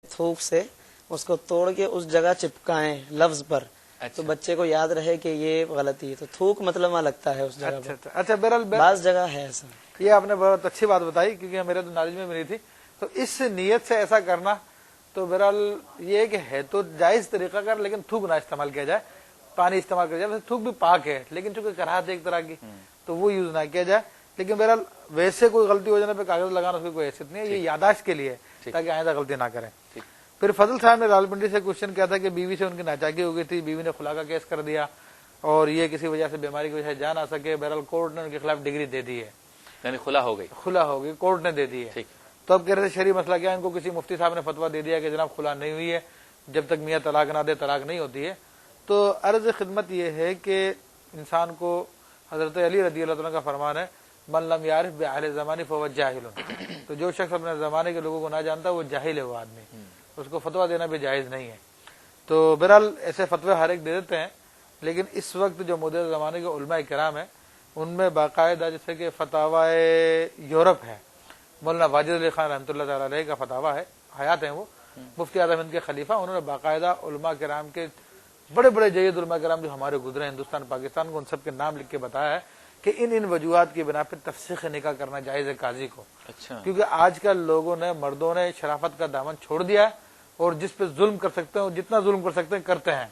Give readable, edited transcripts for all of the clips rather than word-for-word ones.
تھوک سے اس کو توڑ کے اس جگہ چپکائیں لفظ پر، تو بچے کو یاد رہے کہ یہ غلطی ہے، تو تھوک مطلب وہاں لگتا ہے اس جگہ پر۔ اچھا بہرحال بعض جگہ ہے ایسا۔ یہ آپ نے بہت اچھی بات بتائی، کیونکہ میرے تو نالج میں نہیں تھی۔ تو اس نیت سے ایسا کرنا تو بہرحال یہ ہے کہ ہے تو جائز طریقہ کار، لیکن تھوک نہ استعمال کیا جائے، پانی استعمال کیا جائے۔ ویسے تھوک بھی پاک ہے، لیکن چونکہ کراہت ایک طرح کی، تو وہ یوز نہ کیا جائے۔ لیکن بہرحال ویسے کوئی غلطی ہو جانے پہ کاغذ لگانا اس کی کوئی حیثیت نہیں ہے، یہ یاداشت کے لیے تاکہ آئندہ غلطی نہ کریں۔ پھر فضل صاحب نے راولپنڈی سے کوشچن کیا تھا کہ بیوی سے ان کی ناچاکی ہو گئی تھی، بیوی نے خلا کا کیس کر دیا اور یہ کسی وجہ سے بیماری کی وجہ سے جا نہ سکے، بہرحال کورٹ نے ان کے خلاف ڈگری دے دی ہے، یعنی خلا ہو گئی، کورٹ نے دے دی ہے۔ تو اب کہہ رہے تھے شرعی مسئلہ کیا، ان کو کسی مفتی صاحب نے فتویٰ دے دیا کہ جناب خلا نہیں ہوئی ہے، جب تک میاں طلاق نہ دے طلاق نہیں ہوتی ہے۔ تو عرض خدمت یہ ہے کہ انسان کو حضرت علی رضی اللہ عنہ کا فرمان ہے، من لم یعرف باہل زمانی فهو جاہل، تو جو شخص اپنے زمانے کے لوگوں کو نہ جانتا وہ جاہل ہے، وہ آدمی، اس کو فتویٰ دینا بھی جائز نہیں ہے۔ تو بہرحال ایسے فتوے ہر ایک دے دیتے ہیں، لیکن اس وقت جو موجودہ زمانے کے علماء کرام ہیں ان میں باقاعدہ جیسے کہ فتاوی یورپ ہے، مولانا واجد علی خان رحمۃ اللہ تعالی علیہ کا فتاوی ہے، حیات ہیں وہ، مفتی اعظم ہند کے خلیفہ، انہوں نے باقاعدہ علماء کرام کے بڑے بڑے جید علماء کرام جو ہمارے گزرے ہندوستان پاکستان کو، ان سب کے نام لکھ کے بتایا ہے کہ ان وجوہات کی بنا پہ تفسیخ نکاح کرنا جائز ہے قاضی کو۔ کیونکہ آج کل لوگوں نے، مردوں نے شرافت کا دامن چھوڑ دیا ہے اور جس پہ ظلم کر سکتے ہیں جتنا ظلم کر سکتے ہیں کرتے ہیں۔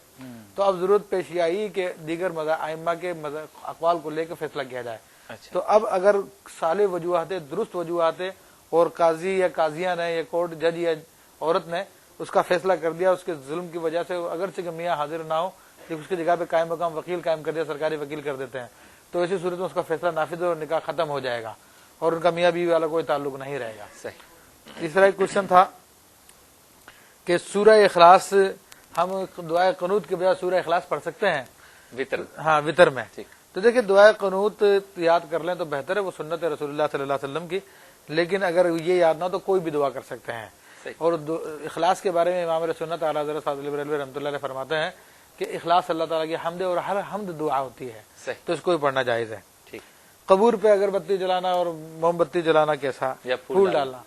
تو اب ضرورت پیش آئی کہ دیگر ائمہ کے اقوال کو لے کے فیصلہ کیا جائے۔ تو اب اگر صالح وجوہات، درست وجوہات اور قاضی یا قاضیہ نے یا کورٹ جج یا عورت نے اس کا فیصلہ کر دیا، اس کے ظلم کی وجہ سے اگرچہ کہ میاں حاضر نہ ہو، لیکن اس کی جگہ پہ قائم مقام وکیل قائم کر دیا، سرکاری وکیل کر دیتے ہیں، تو ایسی صورت میں اس کا فیصلہ نافذ اور نکاح ختم ہو جائے گا اور ان کا میاں بیوی والا کوئی تعلق نہیں رہے گا۔ تیسرا ایک کوشچن تھا کہ سورہ اخلاص ہم دعائے قنوت کے بجائے سورہ اخلاص پڑھ سکتے ہیں وطر میں؟ تو دیکھیں دعائے قنوت یاد کر لیں تو بہتر ہے، وہ سنت رسول اللہ صلی اللہ علیہ وسلم کی، لیکن اگر یہ یاد نہ ہو تو کوئی بھی دعا کر سکتے ہیں۔ اور اخلاص کے بارے میں امام سنت اعلیٰ حضرت سعد بریلوی رحمۃ اللہ علیہ فرماتے ہیں کہ اخلاص اللہ تعالیٰ کی حمد اور ہر حمد دعا ہوتی ہے، تو اس کو بھی پڑھنا جائز ہے۔ قبور پہ اگربتی جلانا اور موم بتی جلانا کیسا، پھول ڈالنا؟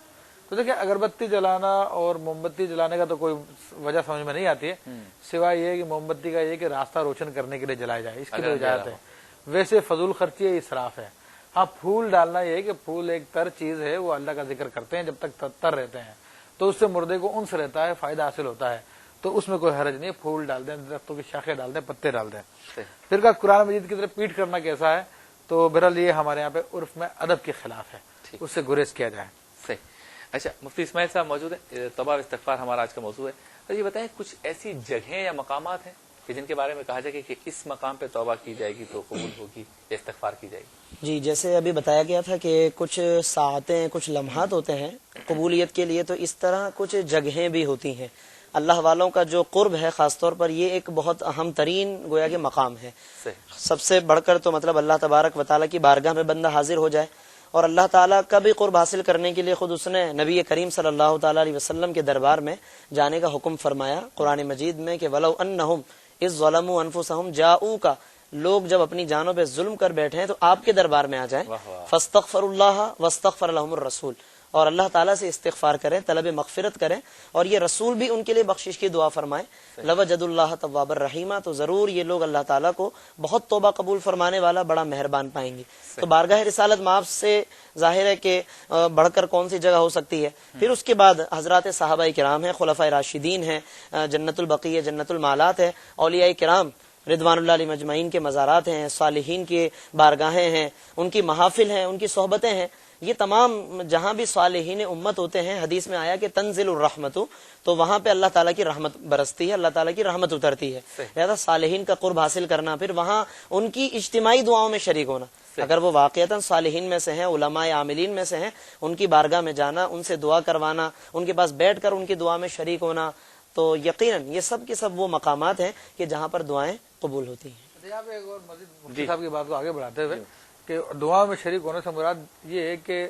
تو دیکھیں اگربتی جلانا اور موم بتی جلانے کا تو کوئی وجہ سمجھ میں نہیں آتی ہے، سوائے یہ کہ موم بتی کا یہ کہ راستہ روشن کرنے کے لیے جلایا جائے، اس کی تو اجازت ہے، ویسے فضول خرچی ہے، اسراف ہے۔ ہاں پھول ڈالنا یہ ہے کہ پھول ایک تر چیز ہے، وہ اللہ کا ذکر کرتے ہیں جب تک تر رہتے ہیں، تو اس سے مردے کو انس رہتا ہے، فائدہ حاصل ہوتا ہے، تو اس میں کوئی حرج نہیں، پھول ڈال دیں، درختوں کی شاخیں ڈال دیں، پتے ڈال دیں۔ پھر کہا قرآن مجید کی طرف پیٹ کرنا کیسا ہے؟ تو بہرحال یہ ہمارے یہاں پہ عرف میں ادب کے خلاف ہے، اس سے گریز کیا جائے۔ صحیح۔ اچھا مفتی اسماعیل صاحب موجود ہیں، توبہ و استغفار ہمارا آج کا موضوع ہے، تو یہ بتائیں کچھ ایسی جگہیں یا مقامات ہیں کہ جن کے بارے میں کہا جائے کہ اس مقام پہ توبہ کی جائے گی تو قبول ہوگی یا استغفار کی جائے گی؟ جی، جیسے ابھی بتایا گیا تھا کہ کچھ ساعتیں، کچھ لمحات ہوتے ہیں قبولیت کے لیے، تو اس طرح کچھ جگہیں بھی ہوتی ہیں۔ اللہ والوں کا جو قرب ہے خاص طور پر یہ ایک بہت اہم ترین گویا کہ مقام ہے، سب سے بڑھ کر تو مطلب اللہ تبارک و تعالیٰ کی بارگاہ میں بندہ حاضر ہو جائے، اور اللہ تعالیٰ کا بھی قرب حاصل کرنے کے لیے خود اس نے نبی کریم صلی اللہ تعالیٰ علیہ وسلم کے دربار میں جانے کا حکم فرمایا قرآن مجید میں کہ وَلَوْ أَنَّهُمْ إِذْ ظَلَمُوا أَنفُسَهُمْ جَاءُوكَ، لوگ جب اپنی جانوں پہ ظلم کر بیٹھے ہیں تو آپ کے دربار میں آ جائیں، فَاسْتَغْفَرُوا اللَّهَ وَاسْتَغْفَرَ لَهُمُ الرَّسُولُ، اور اللہ تعالیٰ سے استغفار کریں، طلب مغفرت کریں، اور یہ رسول بھی ان کے لیے بخشش کی دعا فرمائیں، لَوَجَدُوا اللَّهَ تَوَّابًا رَحِيمًا، تو ضرور یہ لوگ اللہ تعالیٰ کو بہت توبہ قبول فرمانے والا، بڑا مہربان پائیں گے۔ تو بارگاہ رسالت مآب سے ظاہر ہے کہ بڑھ کر کون سی جگہ ہو سکتی ہے۔ پھر اس کے بعد حضرات صحابہ کرام ہیں، خلفائے راشدین ہیں، جنت البقیع، جنت المعالات ہے، اولیاء کرام رضوان اللہ علیہ مجمعین کے مزارات ہیں، صالحین کے بارگاہیں ہیں، ان کی محافل ہیں، ان کی صحبتیں ہیں، یہ تمام جہاں بھی صالحین امت ہوتے ہیں، حدیث میں آیا کہ تنزل الرحمت، تو وہاں پہ اللہ تعالیٰ کی رحمت برستی ہے، اللہ تعالیٰ کی رحمت اترتی ہے، لہذا صالحین کا قرب حاصل کرنا، پھر وہاں ان کی اجتماعی دعاؤں میں شریک ہونا، اگر وہ واقعتاً صالحین میں سے ہیں، علماء عاملین میں سے ہیں، ان کی بارگاہ میں جانا، ان سے دعا کروانا، ان کے پاس بیٹھ کر ان کی دعا میں شریک ہونا، تو یقیناً یہ سب کے سب وہ مقامات ہیں کہ جہاں پر دعائیں قبول ہوتی ہیں۔ یہاں پہ ایک اور مزید مفتی صاحب کی بات کو آگے بڑھاتے ہوئے کہ دعا میں شریک ہونے سے مراد یہ ہے کہ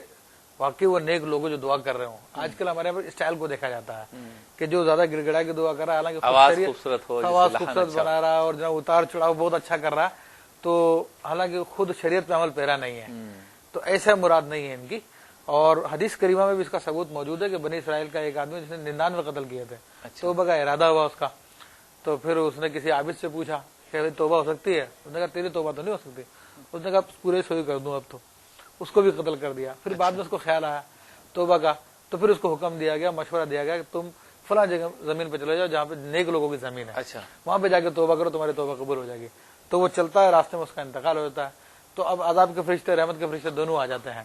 واقعی وہ نیک لوگ جو دعا کر رہے ہوں۔ آج کل ہمارے یہاں اسٹائل کو دیکھا جاتا ہے کہ جو زیادہ گڑ گڑا کے دعا کر رہا ہے، حالانکہ آواز خوبصورت ہو، آواز خوبصورت بنا رہا ہے اور جو اتار چڑھاؤ بہت اچھا کر رہا ہے، تو حالانکہ خود شریعت پہ عمل پیرا نہیں ہے، تو ایسا مراد نہیں ہے ان کی۔ اور حدیث کریمہ میں بھی اس کا ثبوت موجود ہے کہ بنی اسرائیل کا ایک آدمی جس نے 99 قتل کیے تھے، توبہ کا ارادہ ہوا اس کا، تو پھر اس نے کسی عابد سے پوچھا کہ توبہ ہو سکتی ہے؟ اس نے کہا تیری توبہ تو نہیں ہو سکتی۔ اس نے کہا پورے سوئی کر دوں اب تو، اس کو بھی قتل کر دیا۔ پھر بعد میں اس کو خیال آیا توبہ کا، تو پھر اس کو حکم دیا گیا، مشورہ دیا گیا کہ تم فلاں جگہ زمین پہ چلے جاؤ جہاں پہ نیک لوگوں کی زمین ہے، اچھا وہاں پہ جا کے توبہ کرو، تمہاری توبہ قبول ہو جائے گی۔ تو وہ چلتا ہے، راستے میں اس کا انتقال ہو جاتا ہے، تو اب عذاب کے فرشتے رحمت کے فرشتے دونوں آ جاتے ہیں،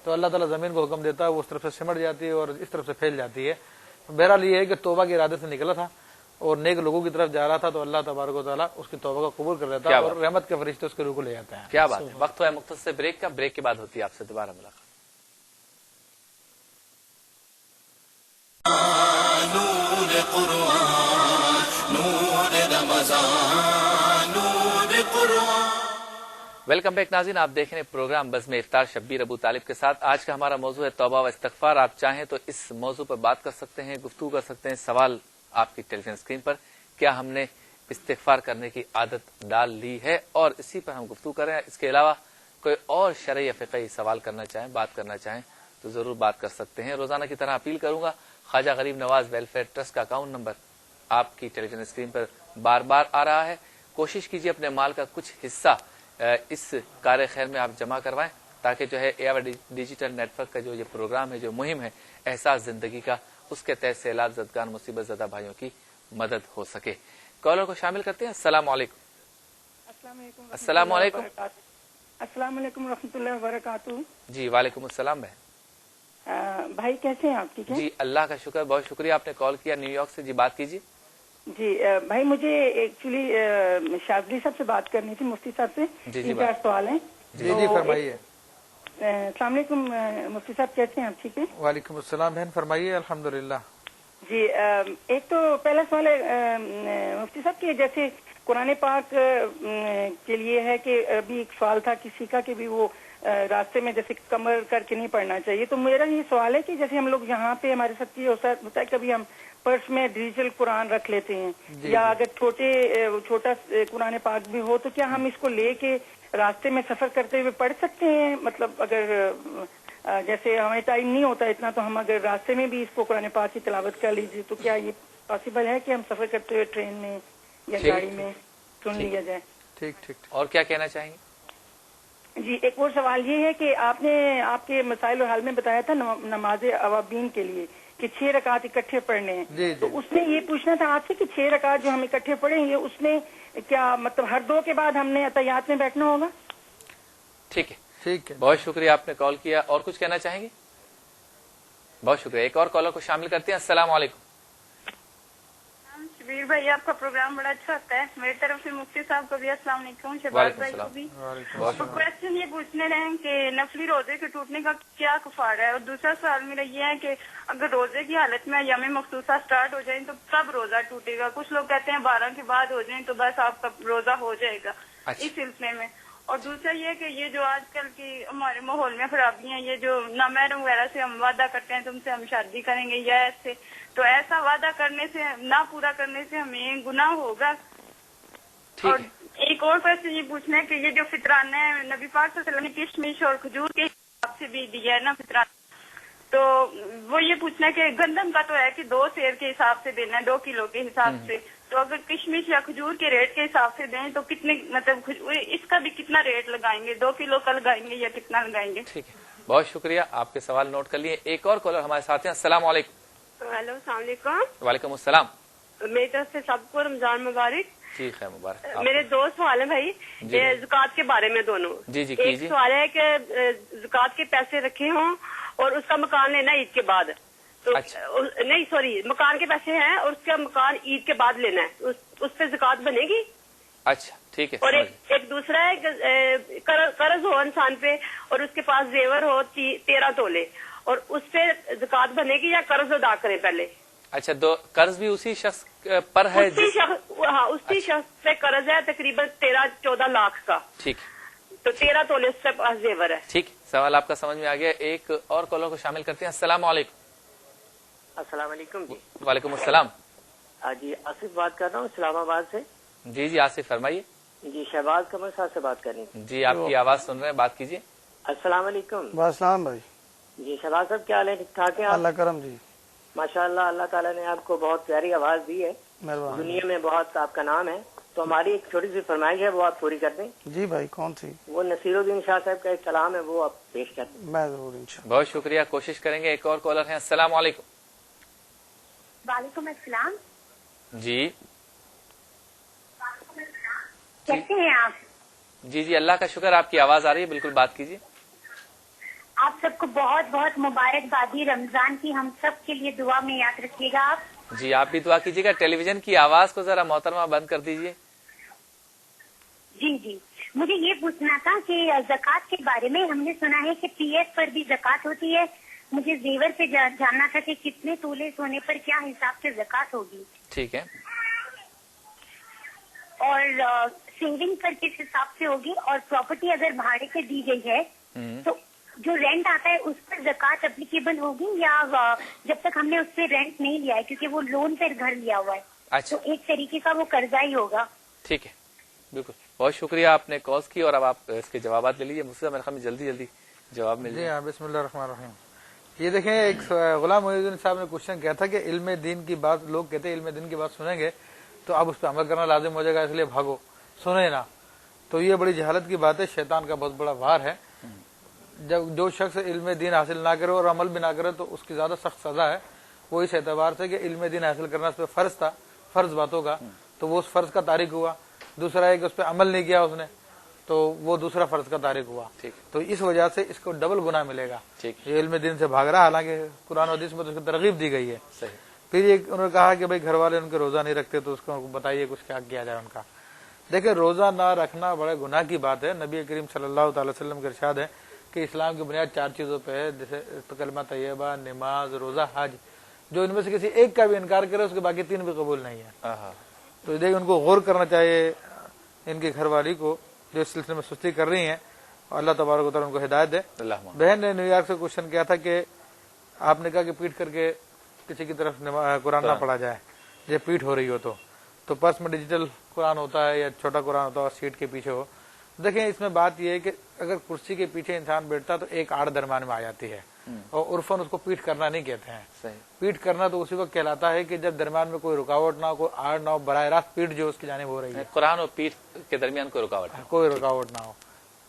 تو اللہ تعالیٰ زمین کو حکم دیتا ہے، وہ اس طرف سے سمٹ جاتی ہے اور اس طرف سے پھیل جاتی ہے۔ بہرحال یہ ہے کہ توبہ کے ارادے سے نکلا تھا اور نیک لوگوں کی طرف جا رہا تھا، تو اللہ تبارک و تعالیٰ اس کی توبہ کو قبول کر لیتا ہے اور رحمت کے فرشتے اس کے روح کو لے جاتے ہیں۔ کیا بات ہے۔ وقت ہوا ہے مختصر بریک کا، بریک کے بعد ہوتی ہے آپ سے دوبارہ ملاقات۔ ویلکم بیک ناظرین، آپ دیکھ رہے ہیں پروگرام بزم افطار شبیر ابو طالب کے ساتھ۔ آج کا ہمارا موضوع ہے توبہ و استغفار۔ آپ چاہیں تو اس موضوع پر بات کر سکتے ہیں، گفتگو کر سکتے ہیں۔ سوال آپ کی ٹیلی ویژن اسکرین پر، کیا ہم نے استغفار کرنے کی عادت ڈال لی ہے، اور اسی پر ہم گفتگو کر رہے ہیں۔ اس کے علاوہ کوئی اور شرعی یا فقہی سوال کرنا چاہیں، بات کرنا چاہیں تو ضرور بات کر سکتے ہیں۔ روزانہ کی طرح اپیل کروں گا، خواجہ غریب نواز ویلفیئر ٹرسٹ کا اکاؤنٹ نمبر آپ کی ٹیلی ویژن اسکرین پر بار بار آ رہا ہے۔ کوشش کیجیے اپنے مال کا کچھ حصہ اس کار خیر میں آپ جمع کروائیں، تاکہ جو ہے اے آر ڈیجیٹل نیٹ ورک کا جو یہ پروگرام ہے، جو مہم ہے احساس زندگی کا، اس کے تحت سیلاب زدگان مصیبت زدہ بھائیوں کی مدد ہو سکے۔ کالر کو شامل کرتے ہیں۔ السلام علیکم۔ السلام علیکم۔ السلام علیکم و رحمۃ اللہ وبرکاتہ۔ جی وعلیکم السلام بہن۔ بھائی کیسے ہیں آپ؟ ٹھیک ہے جی اللہ کا شکر، بہت شکریہ، آپ نے کال کیا نیو یارک سے۔ جی بات کیجیے۔ جی بھائی، مجھے ایکچولی شاذلی صاحب سے بات کرنی تھی، مفتی صاحب سے۔ جی تین چار سوال ہیں۔ جی جی فرمائیے۔ السلام علیکم مفتی صاحب، کیسے ہیں آپ؟ ٹھیک ہے۔ وعلیکم السلام بہن، فرمائیے۔ الحمدللہ۔ جی ایک تو پہلا سوال ہے مفتی صاحب کہ جیسے قرآن پاک کے لیے ہے کہ ابھی ایک سوال تھا کسی کا کہ بھی وہ راستے میں جیسے کمر کر کے نہیں پڑھنا چاہیے، تو میرا یہ سوال ہے کہ جیسے ہم لوگ یہاں پہ ہمارے ساتھ یہ ہوتا ہے کبھی ہم پرس میں ڈیجیٹل قرآن رکھ لیتے ہیں، یا اگر چھوٹا قرآن پاک بھی ہو تو کیا ہم اس کو لے کے راستے میں سفر کرتے ہوئے پڑھ سکتے ہیں؟ مطلب اگر جیسے ہمیں ٹائم نہیں ہوتا اتنا تو ہم اگر راستے میں بھی اس کو قرآن پاک کی تلاوت کر لیجیے، تو کیا یہ پاسبل ہے کہ ہم سفر کرتے ہوئے ٹرین میں یا گاڑی میں سن لیا جائے؟ ٹھیک ٹھیک۔ اور کیا کہنا چاہیں گے؟ جی ایک اور سوال یہ ہے کہ آپ نے آپ کے مسائل الحال میں بتایا تھا نماز اوابین کے لیے کہ 6 رکعت اکٹھے پڑھنے ہیں، جی تو اس میں یہ پوچھنا تھا آپ سے کہ 6 رکعت جو ہم اکٹھے پڑھیں گے اس میں کیا مطلب ہر 2 کے بعد ہم نے اتحیات میں بیٹھنا ہوگا؟ ٹھیک ہے ٹھیک ہے، بہت شکریہ، آپ نے کال کیا۔ اور کچھ کہنا چاہیں گے؟ بہت شکریہ۔ ایک اور کالر کو شامل کرتے ہیں۔ السلام علیکم۔ شبیر بھائی آپ کا پروگرام بڑا اچھا ہوتا ہے، میری طرف سے مفتی صاحب کو بھی السلام علیکم، شہباز بھائی کو بھی۔ تو کوشچن یہ پوچھنے رہے ہیں کہ نفلی روزے کے ٹوٹنے کا کیا کفارہ ہے، اور دوسرا سوال میرا یہ ہے کہ اگر روزے کی حالت میں ایام مخصوصہ سٹارٹ ہو جائیں تو کب روزہ ٹوٹے گا؟ کچھ لوگ کہتے ہیں 12 کے بعد ہو جائیں تو بس آپ کا روزہ ہو جائے گا، اس سلسلے میں۔ اور دوسرا یہ کہ یہ جو آج کل کی ہمارے ماحول میں خرابی ہیں، یہ جو نامحرم وغیرہ سے ہم وعدہ کرتے ہیں تم سے ہم شادی کریں گے یا ایسے، تو ایسا وعدہ کرنے سے نہ پورا کرنے سے ہمیں گناہ ہوگا؟ اور ایک اور کوشچن یہ پوچھنا ہے کہ یہ جو فطرانہ ہے نبی پاک صلی اللہ علیہ وسلم نے کشمش اور کھجور کے حساب سے بھی دیا ہے نا فطرانہ، تو وہ یہ پوچھنا ہے کہ گندم کا تو ہے کہ 2 سیر کے حساب سے دینا ہے، 2 کلو کے حساب سے، تو اگر کشمش یا کھجور کے ریٹ کے حساب سے دیں تو کتنے مطلب اس کا بھی کتنا ریٹ لگائیں گے؟ 2 کلو کا لگائیں گے یا کتنا لگائیں گے؟ ٹھیک ہے، بہت شکریہ، آپ کے سوال نوٹ کر لیے۔ ایک اور کالر ہمارے ساتھ ہیں۔ السلام علیکم۔ ہیلو السلام علیکم۔ وعلیکم السلام۔ میری طرف سے سب کو رمضان مبارک۔ جی خیر مبارک۔ میرے 2 سوال ہیں بھائی، زکوٰۃ کے بارے میں دونوں۔ جی جی ایک کیجیے۔ سوال ہے کہ زکوٰۃ کے پیسے رکھے ہوں اور اس کا مکان لینا عید کے بعد، تو نہیں سوری مکان کے پیسے ہیں اور اس کا مکان عید کے بعد لینا ہے، اس پہ زکوٰۃ بنے گی؟ اچھا ٹھیک ہے۔ اور ایک دوسرا ہے کہ قرض ہو انسان پہ اور اس کے پاس زیور ہو 13 تولے، اور اس پہ زکوٰۃ بنے گی یا قرض ادا کریں پہلے؟ اچھا، قرض بھی اسی شخص پر ہے؟ اسی شخص پہ قرض ہے تقریباً 13-14 لاکھ کا، ٹھیک، تو 13 تولے اس کے پاس زیور ہے۔ ٹھیک، سوال آپ کا سمجھ میں آ گیا۔ ایک اور کالر کو شامل کرتے ہیں۔ السلام علیکم۔ السلام علیکم جی۔ وعلیکم السلام۔ جی آصف بات کر رہا ہوں اسلام آباد سے۔ جی جی آصف فرمائیے۔ جی شہباز قمر صاحب سے بات کرنی تھی۔ جی آپ کی آواز سن رہے ہیں، بات کیجیے۔ السلام علیکم۔ السلام بھائی۔ جی شہباز صاحب کیا حال ہے؟ ٹھیک ٹھاک ہے آپ؟ اللہ کرم جی. ماشاءاللہ اللہ تعالیٰ نے آپ کو بہت پیاری آواز دی ہے, مہربانی. دنیا میں بہت آپ کا نام ہے. تو ہماری ایک چھوٹی سی فرمائش ہے, وہ آپ پوری کر دیں. جی بھائی کون سی؟ وہ نصیر الدین شاہ صاحب کا ایک کلام ہے, وہ آپ پیش کر دیں. میں ضرور انشاءاللہ. بہت شکریہ, کوشش کریں گے. ایک اور کالر ہیں. السلام علیکم. وعلیکم السلام. جی کیسے ہیں آپ؟ جی اللہ کا شکر, آپ کی آواز آ رہی ہے, بالکل بات کیجیے. آپ سب کو بہت بہت مبارکبادی رمضان کی, ہم سب کے لیے دعا میں یاد رکھیے گا آپ. جی آپ بھی دعا کیجیے گا. ٹیلی ویژن کی آواز کو ذرا محترمہ بند کر دیجیے. جی مجھے یہ پوچھنا تھا کہ زکوٰۃ کے بارے میں ہم نے سنا ہے کہ پی ایف پر بھی زکوٰۃ ہوتی ہے. مجھے زیور سے جاننا تھا کہ کتنے تولے سونے پر کیا حساب سے زکوٰۃ ہوگی. ٹھیک ہے. اور سیونگ پر کس حساب سے ہوگی, اور پراپرٹی اگر بھاڑے پہ دی گئی ہے تو جو رینٹ آتا ہے اس پر زکوٰۃ اپلیکیبل ہوگی, یا جب تک ہم نے اس سے رینٹ نہیں لیا ہے کیونکہ وہ لون پر گھر لیا ہوا ہے, اچھا تو ایک طریقے کا وہ قرضہ ہی ہوگا. ٹھیک ہے, بالکل. بہت شکریہ, آپ نے کالز کی اور اب آپ اس کے جوابات لے لیجیے. مجھ سے میرے خیال میں جلدی جواب مل جی جائے. ہاں, بسم اللہ الرحمن الرحیم. یہ دیکھیں, ایک غلام محی الدین صاحب نے کوشچن کیا تھا کہ علم دین کی بات, لوگ کہتے ہیں علم دین کی بات سنیں گے تو اب اس پہ عمل کرنا لازم ہو جائے گا, اس لیے بھاگو, سنیں نا. تو یہ بڑی جہالت کی بات ہے, شیطان کا بہت بڑا وار ہے. جب جو شخص علم دین حاصل نہ کرے اور عمل بھی نہ کرے تو اس کی زیادہ سخت سزا ہے. وہ اس اعتبار سے کہ علم دین حاصل کرنا اس پہ فرض تھا, فرض باتوں کا, تو وہ اس فرض کا تارک ہوا. دوسرا ہے کہ اس پہ عمل نہیں کیا اس نے, تو وہ دوسرا فرض کا تارک ہوا. تو اس وجہ سے اس کو ڈبل گناہ ملے گا. یہ علم دین سے بھاگ رہا, حالانکہ قرآن و حدیث میں تو اس کو ترغیب دی گئی ہے. پھر یہ انہوں نے کہا کہ بھائی گھر والے ان کے روزہ نہیں رکھتے تو اس کو بتائیے کچھ کیا کیا جائے ان کا. دیکھیں, روزہ نہ رکھنا بڑے گناہ کی بات ہے. نبی کریم صلی اللہ تعالی وسلم کا ارشاد ہے کہ اسلام کی بنیاد 4 چیزوں پہ ہے, جیسے کلمہ طیبہ, نماز, روزہ, حج. جو ان میں سے کسی ایک کا بھی انکار کرے اس کے باقی 3 بھی قبول نہیں ہے. تو دیکھیں, ان کو غور کرنا چاہیے ان کی گھر والی کو جو اس سلسلے میں سستی کر رہی ہیں, اور اللہ تبارک و تعالیٰ ان کو ہدایت دے. بہن نے نیو یارک سے کوشچن کیا تھا کہ آپ نے کہا کہ پیٹ کر کے کسی کی طرف قرآن نہ پڑھا جائے جب پیٹ ہو رہی ہو تو پرس میں ڈیجیٹل قرآن ہوتا ہے یا چھوٹا قرآن ہوتا ہے اور سیٹ کے پیچھے ہو. دیکھیں, اس میں بات یہ ہے کہ اگر کرسی کے پیچھے انسان بیٹھتا تو ایک آڑ درمیان میں آ جاتی ہے, اور عرفاً اس کو پیٹ کرنا نہیں کہتے ہیں. پیٹ کرنا تو اسی وقت کہلاتا ہے کہ جب درمیان میں کوئی رکاوٹ نہ ہو, کوئی آڑ نہ ہو, براہ راست پیٹ جو اس کی جانب ہو رہی ہے, قرآن اور پیٹ کے درمیان کوئی رکاوٹ نہ ہو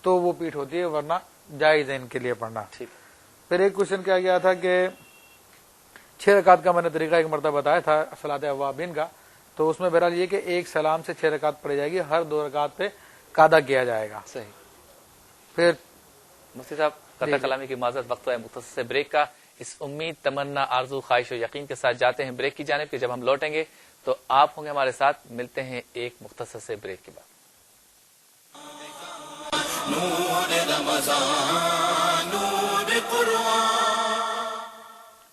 تو وہ پیٹ ہوتی ہے, ورنہ جائز ہے ان کے لیے پڑھنا. پھر ایک کوشچن کیا گیا تھا کہ 6 رکعت کا میں نے طریقہ ایک مرتبہ بتایا تھا صلاۃ اوابین کا, تو اس میں بہرحال یہ کہ ایک سلام سے 6 رکعت پڑھی جائے گی, ہر 2 رکعت پہ قاعدہ کیا جائے گا. صحیح. پھر مفتی صاحب, قطع کلامی کی معذرت, وقت ہے مختصر سے بریک کا. اس امید, تمنا, آرزو, خواہش و یقین کے ساتھ جاتے ہیں بریک کی جانب کہ جب ہم لوٹیں گے تو آپ ہوں گے ہمارے ساتھ. ملتے ہیں ایک مختصر سے بریک کے بعد.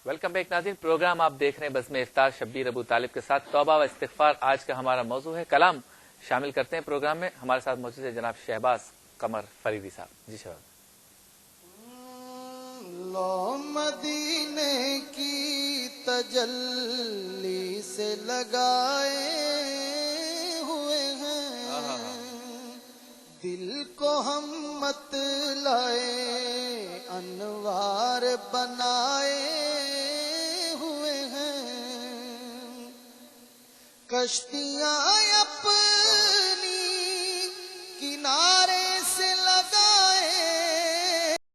ویلکم بیک ناظرین, پروگرام آپ دیکھ رہے ہیں بزم افطار شبیر ابو طالب کے ساتھ. توبہ و استغفار آج کا ہمارا موضوع ہے. کلام شامل کرتے ہیں پروگرام میں. ہمارے ساتھ موجود ہے جناب شہباز قمر فریدی صاحب. جی شہباز. لو مدینے کی تجلی سے لگائے ہوئے ہیں, دل کو ہم مت لائے انوار بنائے ہوئے ہیں. کشتیاں اپنی کنارے